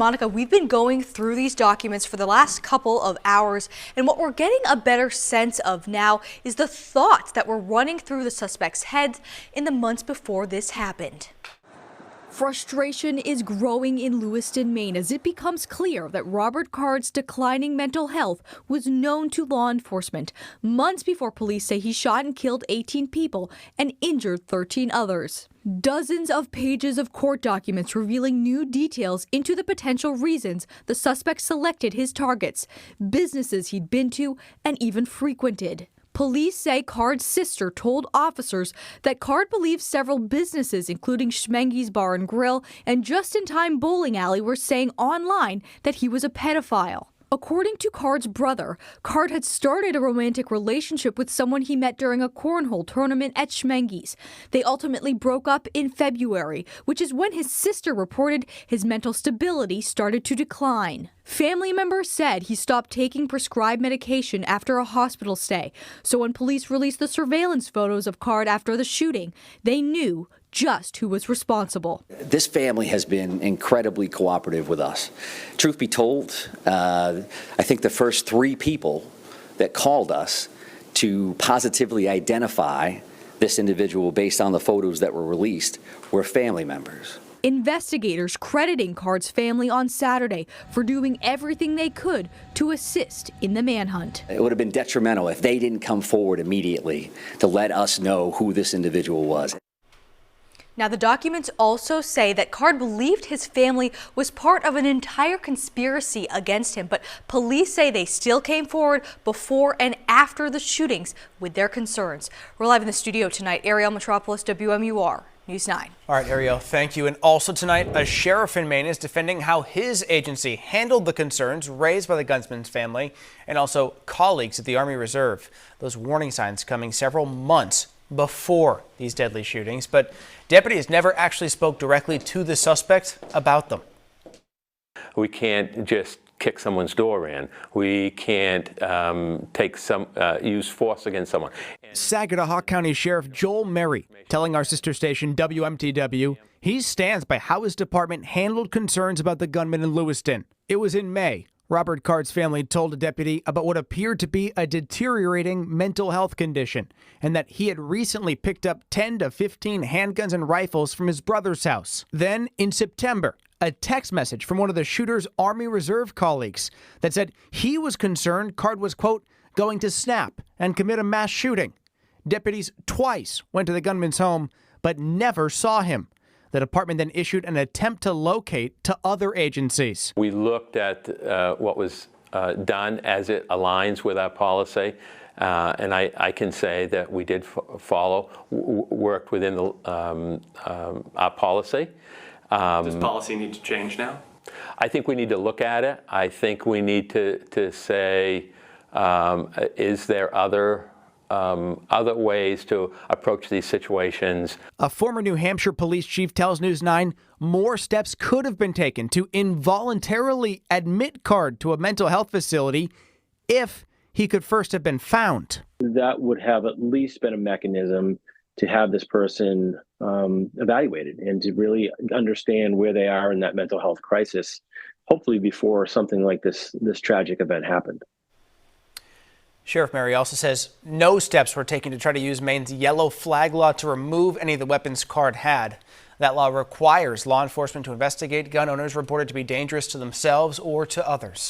Monica, we've been going through these documents for the last couple of hours, and what we're getting a better sense of now is the thoughts that were running through the suspects' heads in the months before this happened. Frustration is growing in Lewiston, Maine, as it becomes clear that Robert Card's declining mental health was known to law enforcement months before police say he shot and killed 18 people and injured 13 others. Dozens of pages of court documents revealing new details into the potential reasons the suspect selected his targets, businesses he'd been to and even frequented. Police say Card's sister told officers that Card believes several businesses, including Schmenge's Bar and Grill and Just in Time Bowling Alley, were saying online that he was a pedophile. According to Card's brother, Card had started a romantic relationship with someone he met during a cornhole tournament at Schmenge's. They ultimately broke up in February, which is when his sister reported his mental stability started to decline. Family members said he stopped taking prescribed medication after a hospital stay. So when police released the surveillance photos of Card after the shooting, they knew just who was responsible. This family has been incredibly cooperative with us. Truth be told, I think the first 3 people that called us to positively identify this individual based on the photos that were released were family members. Investigators crediting Card's family on Saturday for doing everything they could to assist in the manhunt. It would have been detrimental if they didn't come forward immediately to let us know who this individual was. Now, the documents also say that Card believed his family was part of an entire conspiracy against him, but police say they still came forward before and after the shootings with their concerns. We're live in the studio tonight. Ariel Metropolis, WMUR News 9. All right, Ariel, thank you. And also tonight, a sheriff in Maine is defending how his agency handled the concerns raised by the gunman's family and also colleagues at the Army Reserve. Those warning signs coming several months before these deadly shootings, but deputies never actually spoke directly to the suspect about them. We can't just kick someone's door in. We can't use force against someone. Saginaw County Sheriff Joel Merry telling our sister station WMTW he stands by how his department handled concerns about the gunman in Lewiston. It was in May. Robert Card's family told a deputy about what appeared to be a deteriorating mental health condition and that he had recently picked up 10 to 15 handguns and rifles from his brother's house. Then, in September, a text message from one of the shooter's Army Reserve colleagues that said he was concerned Card was, quote, going to snap and commit a mass shooting. Deputies twice went to the gunman's home but never saw him. The department then issued an attempt to locate to other agencies. We looked at what was done as it aligns with our policy, and I can say that we did worked within our policy. Does policy need to change now? I think we need to look at it. I think we need to say, is there other ways to approach these situations. A former New Hampshire police chief tells News 9 more steps could have been taken to involuntarily admit Card to a mental health facility if he could first have been found. That would have at least been a mechanism to have this person evaluated and to really understand where they are in that mental health crisis, hopefully before something like this tragic event happened. Sheriff Merry also says no steps were taken to try to use Maine's yellow flag law to remove any of the weapons Card had. That law requires law enforcement to investigate gun owners reported to be dangerous to themselves or to others.